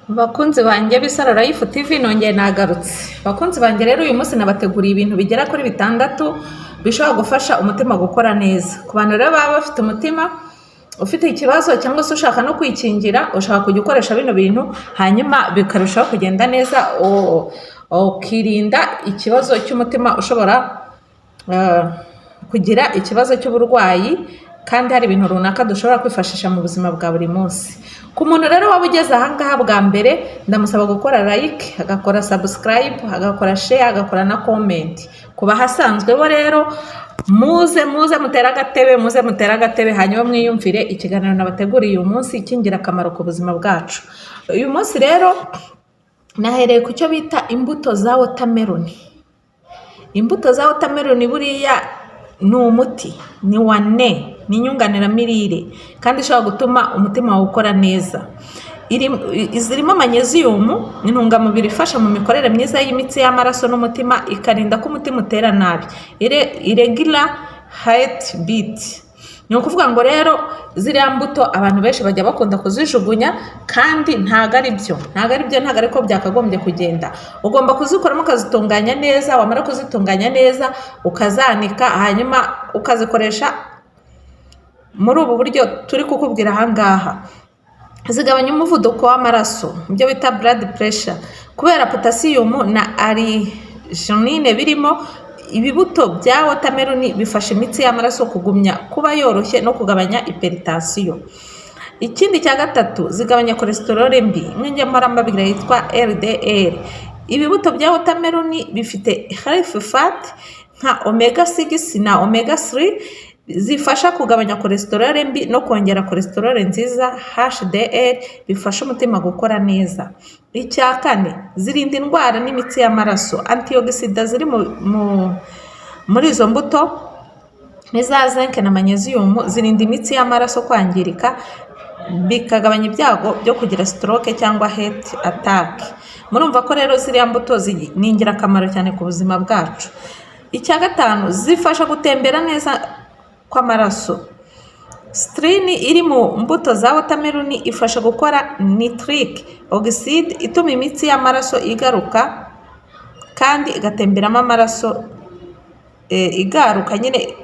Bakunzi banjye b'Isaro Life TV nongeye nagarutse. Bakunzi banjye rero uyu munsi nabateguriye ibintu bigera kuri 6 bishobora gufasha umutima gukora neza. Ku bantu rero baba bafite umutima ufite ikibazo cyangwa se ushaka no kwikingira, ushaka kujya ukoresha bino bintu hanyuma bikarushaho kugenda neza, ukirinda ikibazo cy'umutima ushobora kugira ikibazo cy'uburwayi, kandi hari ibintu runaka dushobora kwifashisha mu buzima bwa buri munsi. Ku muntu rero waba ugeze ahangaha bwa mbere, ndamusaba gukora like, agakora subscribe, agakora share, agakora na comment. Ku bahasanzwe bo rero muze mutere agatebe hanyuma mwiyumvire ikiganiro nabateguriye uyu munsi cy'ingirakamaro ku buzima bwacu. Uyu munsi rero nahereye ku cyo bita imbuto za watermelon. Imbuto za watermelon buriya ni umuti, ni wane, ni inyunganiramirire kandi ishobora gutuma umutima wawe ukora neza. Zirimo magnesium, intungamubiri ifasha mu mikorere myiza y'imitsi y'amaraso n'umutima, ikarinda ko umutima utera nabi. Irregular heartbeat. Ni ukuvuga ngo rero ziriya mbuto abantu benshi bajya bakunda kuzijugunya, kandi ntago ari ko byakagombye kugenda. Ugomba kuzikoramo ukazitunganya neza, wamara kuzitunganya neza ukazanika, hanyuma ukazikoresha muri ubu buryo turi kukubwira ahangaha. Zigabanya umuvuduko w'amaraso, ibyo bita blood pressure, kubera potassium na arginine birimo. Ibibuto bya watermelon bifasha imitsi y'amaraso kugumya kuba yoroshye no kugabanya hypertension. Ikindi cya gatatu, zigabanya cholesterol mbi, nk'inyamarambabiri yitwa LDL. Ibibuto bya watermelon bifite healthy fat nka omega 6 na omega 3 zifasha kugabanya cholesterol mbi no kongera cholesterol nziza HDL, bifasha umutima gukora neza. Icya kane, zirinda indwara n'imitsi y'amaraso. Antioxidants ziri muri izo mbuto n'iza zinc na magnesium zirinda imitsi y'amaraso kwangirika, bikagabanya ibyago byo kugira stroke cyangwa heart attack. Murumva ko rero ziriya mbuto ni ingirakamaro cyane ku buzima bwacu. Icya gatanu, zifasha gutembera neza kw'amaraso. Strin iri mu mbuto za watermelon ifasha gukora nitric oxide, ituma imitsi y'amaraso igaruka kandi igatemberamo amaraso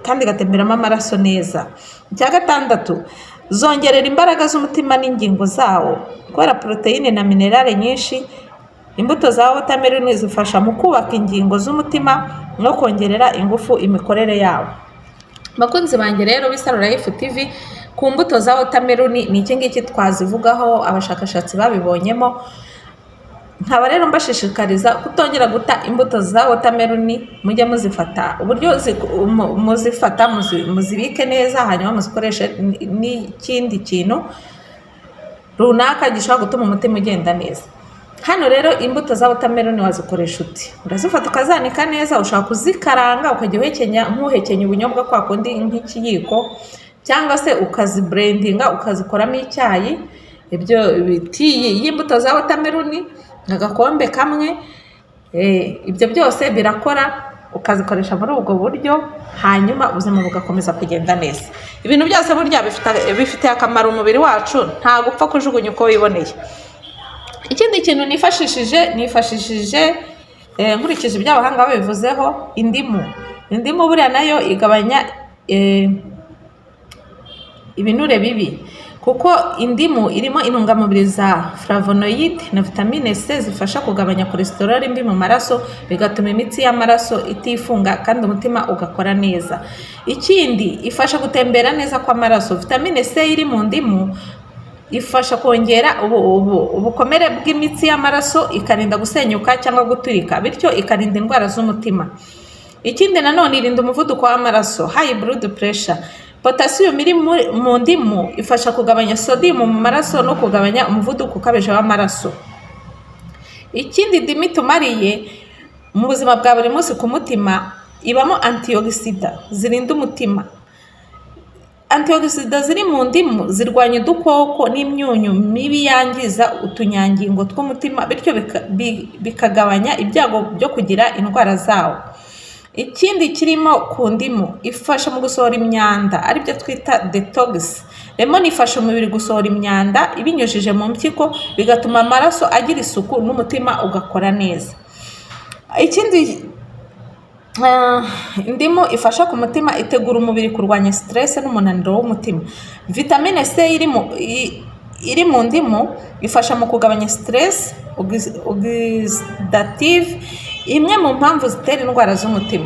kandi igatemberamo amaraso neza. Icya gatandatu, zongerera imbaraga z'umutima n'ingingo zawo. Kubera proteine na minerale nyinshi, imbuto za watermelon zifasha mu kubaka ingingo z'umutima no kongerera ingufu imikorere yawo. Bakunzi banjye rero b'Isaro Life TV, ku mbuto za watermelon ni iki ngiki twazivugaho, abashakashatsi babibonyemo. Nkaba rero mbashishikariza kutongera guta imbuto za watermelon, mujye muzifata uburyo muzifata, muzibike neza, hanyuma muzikoreshe n'ikindi kintu runaka gishobora gutuma umutima ugenda neza. Hano rero imbuto za watermelon wazikoresha uti: urazifata ukazanika neza, ushaka kuzikaranga ukajya uhekenya ubunyobwa kwa kundi nk'ikiyiko, cyangwa se ukazibrandinga ukazikoramo icyayi. Ibyo biti y'imbuto za watermelon agakombe kamwe, ibyo byose birakora, ukazikoresha muri ubwo buryo, hanyuma ubuzima bugakomeza kugenda neza. Ibintu byose burya bifite akamaro umubiri wacu, nta gupfa kujugunya uko wiboneye. Ikindi kintu nifashishije nkurikije iby'abahanga babivuzeho, indimu buriya nayo igabanya ibinure bibi, kuko indimu irimo intungamubiri za flavonoid na vitamine C zifasha kugabanya cholesterol mbi mu maraso, bigatuma imitsi y'amaraso itifunga kandi umutima ugakora neza. Ikindi, ifasha gutembera neza kw'amaraso. Vitamine C iri mu ndimu ifasha kongera ubukomere bw'imitsi y'amaraso, ikarinda gusenyuka cyangwa guturika, bityo ikarinda indwara z'umutima. Ikindi nanone, irinda umuvuduko w'amaraso, high blood pressure. Potassium iri mu ndimu ifasha kugabanya sodium mu maraso no kugabanya umuvuduko ukabije w'amaraso. Ikindi indimu itumariye mu buzima bwa buri munsi ku mutima, ibamo antioxidants zirinda umutima. Antioxidants ziri mu ndimu zirwanya udukoko n'imyunyu mibi yangiza utunyangingo tw'umutima, bityo bikagabanya ibyago byo kugira indwara zawo. ikindi kirimo ku ndimu ifasha mu gusohora imyanda aribyo twita detox. Lemon ifasha umubiri gusohora imyanda ibinyujije mu mpyiko bigatuma amaraso agira isuku n'umutima ugakora neza. Ikindi indimu ifasha ku mutima, itegura umubiri kurwanya stress n'umunaniro w'umutima. Vitamine C iri mu ndimu ifasha mu kugabanya stress oxidative, imwe mu mpamvu zitera indwara z'umutima.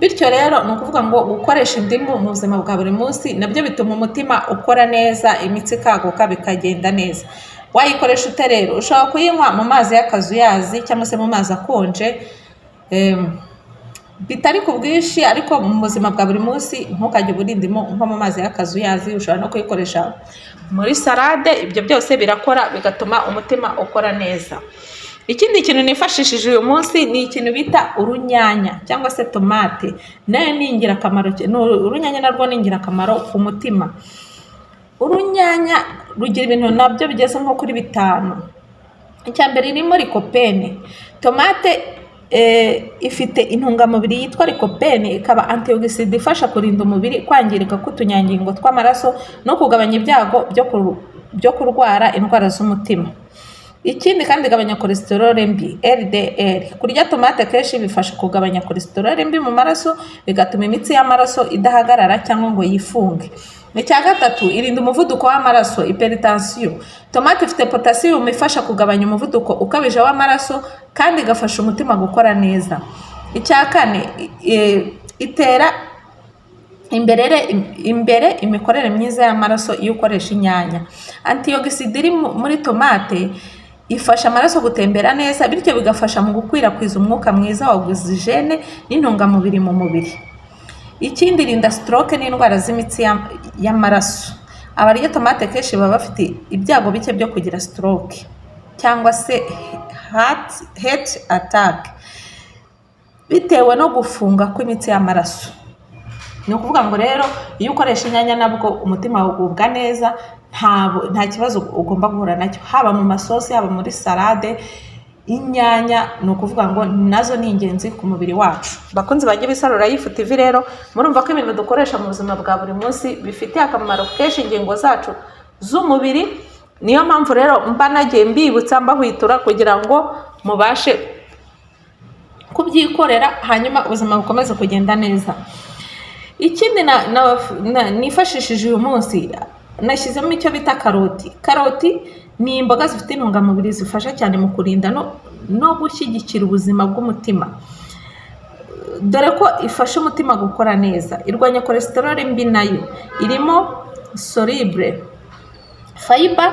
Bityo rero ni ukuvuga ngo gukoresha indimu mu buzima bwa buri munsi nabyo bituma umutima ukora neza, imitsi ikaguka bikagenda neza. Wayikoresha ute rero? Ushobora kuyinywa mu mazi y'akazuyazi cyangwa se mu mazi akonje, bitari ku bwinshi, ariko mu buzima bwa buri munsi ntukajye ubura indimu nko mu mazi y'akazuyazi. Ushobora no kuyikoresha muri salade, ibyo byose birakora bigatuma umutima ukora neza. Ikindi kintu nifashishije uyu munsi ni ikintu bita urunyanya cyangwa se tomate, nayo ni ingirakamaro. Urunyanya narwo ni ingirakamaro ku mutima. Urunyanya rugira ibintu nabyo bigeze nko kuri 5. Icya mbere irimo lycopene. Tomate ifite intungamubiri yitwa lycopene, ikaba antioxidant ifasha kurinda umubiri kwangirika k'utunyangingo tw'amaraso no kugabanya ibyago byo kurwara indwara z'umutima. Ikindi kandi igabanya cholesterol mbi LDL. Kurya tomate kenshi bifasha kugabanya cholesterol mbi mu maraso, bigatuma imitsi y'amaraso idahagarara cyangwa ngo yifunge. Icya gatatu, irinda umuvuduko w'amaraso hypertension. Tomate ifite potassium ifasha kugabanya umuvuduko ukabije w'amaraso kandi igafasha umutima gukora neza. Icya kane, itera imbere imikorere myiza y'amaraso iyo ukoresha inyanya. Antioxidant iri muri tomate ifasha amaraso gutembera neza, bityo bigafasha mu gukwirakwiza umwuka mwiza wa oxygene n'intungamubiri mu mubiri. Ikindi, irinda stroke n'indwara z'imitsi y'amaraso. Abarya tomate kenshi baba bafite ibyago bike byo kugira stroke cyangwa se heart attack bitewe no gufunga kw'imitsi y'amaraso. Ni ukuvuga ngo rero iyo ukoresha inyanya nabwo umutima ugubwa neza, nta kibazo ugomba guhura nacyo, haba mu masosi, haba muri salade. Inyanya ni ukuvuga ngo nazo ni ingenzi ku mubiri wacu. Bakunzi banjye b'Isaro Life TV rero, murumva ko ibintu dukoresha mu buzima bwa buri munsi bifitiye akamaro kenshi ingingo zacu z'umubiri. Niyo mpamvu rero mba nagiye mbibutsa mbahwitura kugira ngo mubashe kubyikorera, hanyuma ubuzima bukomeze kugenda neza. Ikindi nifashishije uyu munsi, nashyizemo icyo bita karoti. Karoti ni imboga zifite intungamubiri zifasha cyane mu kurinda no gushyigikira ubuzima bw'umutima, dore ko ifasha umutima gukora neza. Irwanya cholesterol mbi, nayo irimo soluble fiber,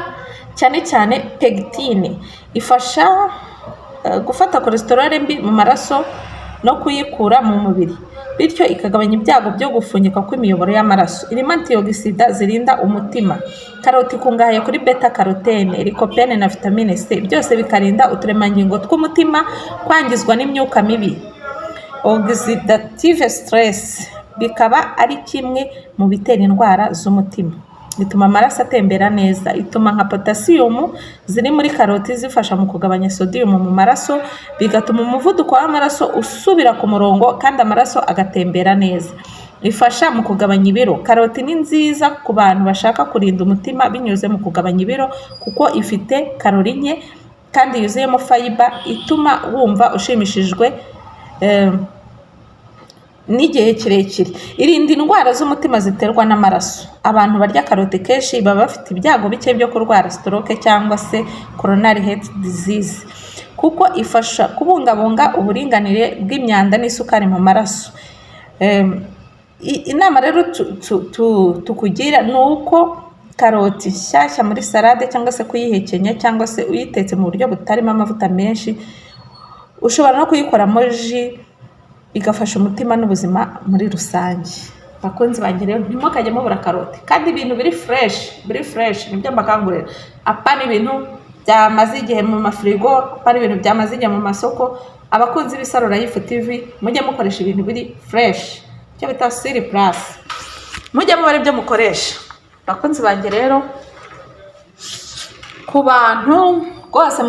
cyane cyane pectine, ifasha gufata cholesterol mbi mu maraso no kuyikura mu mubiri, bityo ikagabanya ibyago byo gufungika kw'imiyoboro y'amaraso. Irimo antioxidant zirinda umutima. Karoti ikungahaye kuri beta carotene, lycopene na vitamine C, byose bikarinda uturemangingo tw'umutima kwangizwa n'imyuka mibi. Oxidative stress bikaba ari kimwe mu bitera indwara z'umutima. Bituma amaraso atembera neza. Ituma nka potassium ziri muri karoti zifasha mu kugabanya sodium mu maraso, bigatuma umuvuduko w'amaraso usubira ku murongo kandi amaraso agatembera neza. Ifasha mu kugabanya ibiro. Karoti ni nziza ku bantu bashaka kurinda umutima binyuze mu kugabanya ibiro, kuko ifite karori nke kandi yuzuyemo fiber ituma wumva ushimishijwe n'igihe kirekire. Irinda indwara z'umutima ziterwa n'amaraso. Abantu barya karoti kenshi baba bafite ibyago bike byo kurwara stroke cyangwa se coronary heart disease, kuko ifasha kubungabunga uburinganire bw'imyanda n'isukari mu maraso. Inama rero tukugira ni uko karoti nshyashya muri salade cyangwa se kuyihekenya cyangwa se uyitetse mu buryo butarimo amavuta menshi, ushobora no kuyikoramo ji, igafasha umutima n'ubuzima muri rusange. Bakunzi banjye rero, ntimukajye mubura karoti, kandi ibintu biri fresh nibyo mbakangurira. Apana ibintu byamaze igihe mu mafrigo, apana ibintu byamaze igihe mu masoko. Abakunzi b'Isaro Life TV, mujye mukoresha ibintu biri fresh, cyo bita siri plus, mujye mubara ibyo mukoresha. Bakunzi banjye rero, ku bantu rwose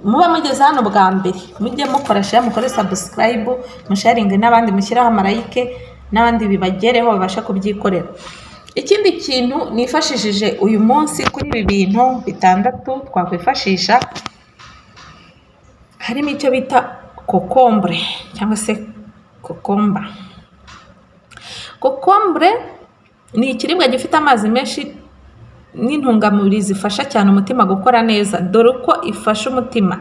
muba mugeze hano bwa mbere mujye mukora share, mukore subscribe, musharinge n'abandi, mushyiraho amarayike n'abandi bibagereho babasha kubyikorera. Ikindi kintu nifashishije uyu munsi kuri ibi bintu bitandatu twakwifashisha, harimo icyo bita kokombure cyangwa se kokomba. Kokombure ni ikiribwa gifite amazi menshi n'intungamubiri zifasha cyane umutima gukora neza, dore ko ifasha umutima,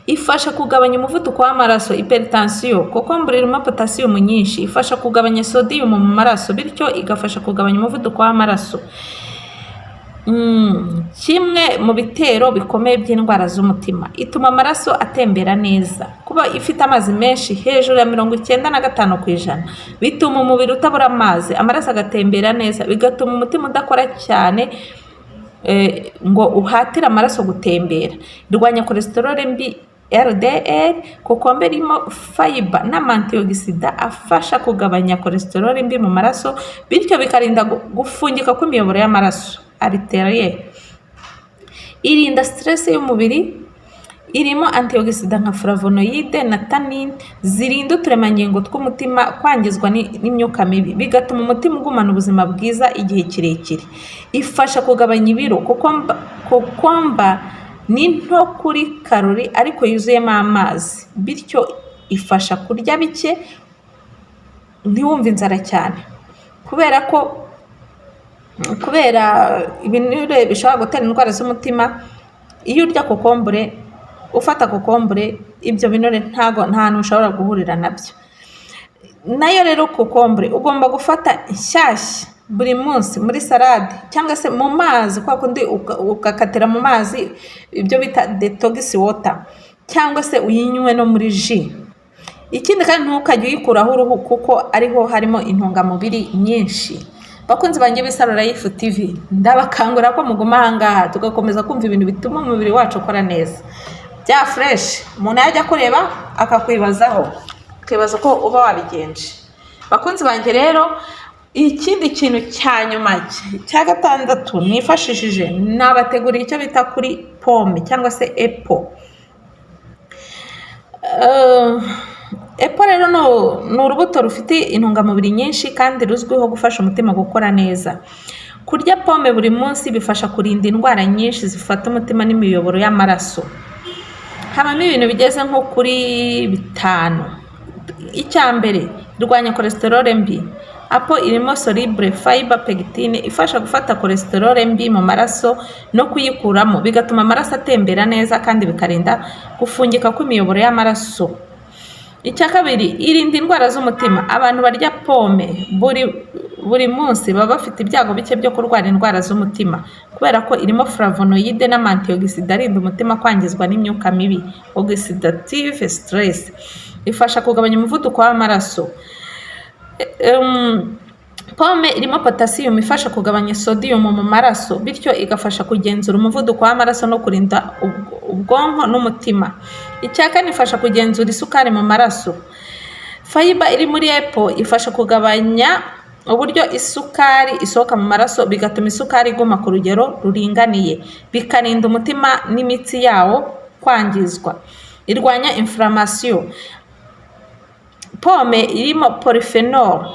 ifasha kugabanya umuvuduko w'amaraso, hypertension. Kokombure irimo potassium nyinshi, ifasha kugabanya sodium mu maraso, bityo igafasha kugabanya umuvuduko w'amaraso. Kimwe mu bitero bikomeye by'indwara z'umutima, ituma amaraso atembera neza. Kuba ifite amazi menshi hejuru ya 95%, bituma umubiri utabura amazi, amaraso agatembera neza, bigatuma umutima udakora cyane ngo uhatire amaraso gutembera. Irwanya cholesterol mbi LDL. Kokombe irimo fiber n'amantioxida afasha kugabanya cholesterol mbi mu maraso, bityo bikarinda gufungika kw'imiyoboro y'amaraso arterielle. Irinda stress y'umubiri. Irimo antioxida nka flavonoide na tannin zirinda uturemangingo tw'umutima kwangizwa n'imyuka mibi, bigatuma umutima ugumana ubuzima bwiza igihe kirekire. Ifasha kugabanya ibiro. Kokomba ni nto kuri karori ariko yuzuyemo amazi, bityo ifasha kurya bike ntiwumve inzara cyane, kubera ibinure bishobora gutera indwara z'umutima. Iyo urya kokombure, ufata kokombure, ibyo binure nta hantu ushobora guhurira nabyo. Nayo rero kokombure ugomba gufata inshyashya buri munsi muri salade cyangwa se mu mazi, kwa kundi ugakatira mu mazi, ibyo bita detox water, cyangwa se uyinywe no muri ji. Ikindi kandi ntukajye uyikuraho uruhu kuko ariho harimo intungamubiri nyinshi. Bakunzi banjye b'Isaro Life TV, ndabakangurira ko muguma ahangaha tugakomeza kumva ibintu bituma umubiri wacu ukora neza bya fresh. Umuntu yajya kureba akakwibazaho, ukibaza ko uba wabigenje. Bakunzi banjye rero, ikindi kintu cya nyuma cya gatandatu nifashishije, nabateguriye icyo bita kuri pome cyangwa se apple. Apple rero ni urubuto rufite intungamubiri nyinshi kandi ruzwiho gufasha umutima gukora neza. Kurya pome buri munsi bifasha kurinda indwara nyinshi zifata umutima n'imiyoboro y'amaraso. Habamo ibintu bigeze nko kuri 5. Icya mbere, irwanya cholesterol mbi. Apple irimo soluble fiber pectine ifasha gufata cholesterol mbi mu maraso no kuyikuramo, bigatuma amaraso atembera neza kandi bikarinda gufungika kw'imiyoboro y'amaraso. Icya kabiri, irinda indwara z'umutima. Abantu barya pome buri munsi baba bafite ibyago bike byo kurwara indwara z'umutima, kubera ko irimo flavonoide n'amantioxida arinda umutima kwangizwa n'imyuka mibi, oxidative stress. Ifasha kugabanya umuvuduko w'amaraso. Pome irimo potassium ifasha kugabanya sodium mu maraso, bityo igafasha kugenzura umuvuduko w'amaraso no kurinda ubwonko n'umutima. Icya kane, ifasha kugenzura isukari mu maraso. Fiber iri muri apple ifasha kugabanya uburyo isukari isohoka mu maraso, bigatuma isukari iguma ku rugero ruringaniye, bikarinda umutima n'imitsi yawo kwangizwa. Irwanya inflammation. Pome irimo polyphenol,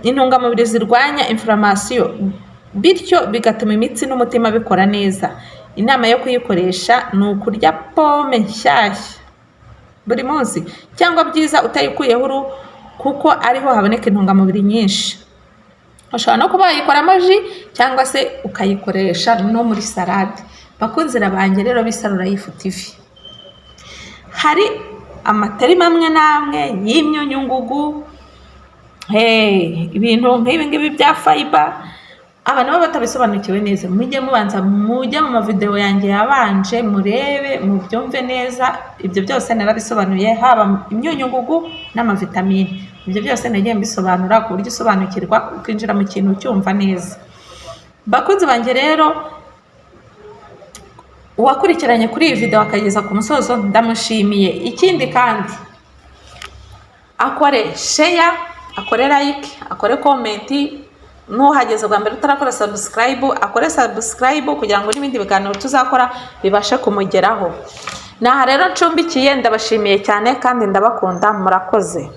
intungamubiri zirwanya inflammation, bityo bigatuma imitsi n'umutima bikora neza. Inama yo kuyikoresha ni ukurya pome nshyashya buri munsi, cyangwa byiza utayikuyeho uruhu kuko ariho haboneka intungamubiri nyinshi. Ushobora no kuba wayikoramo ji cyangwa se ukayikoresha no muri salade. Bakunzira banjye rero b'Isaro Life TV, hari amateri mamwe namwe y'imyunyungugu, ibintu nk'ibi ngibi bya fiber, abantu baba batabisobanukiwe neza. Mujye mubanza mujye mu mavideo yanjye yabanje murebe mubyumve neza. Ibyo byose narabisobanuye, haba imyunyungugu n'amavitamine. Ibyo byose nagiye mbisobanura ku buryo usobanukirwa ukinjira mu kintu cyumva neza. Bakunzi banjye rero, uwakurikiranye kuri iyi video akageza ku musozo ndamushimiye. Ikindi kandi, akore share, akore like, akore comment, nuhageze bwa mbere utarakora subscribe akore subscribe kugira ngo n'ibindi biganiro tuzakora bibashe kumugeraho. Naha rero ncumbikiye, ndabashimiye cyane kandi ndabakunda, murakoze.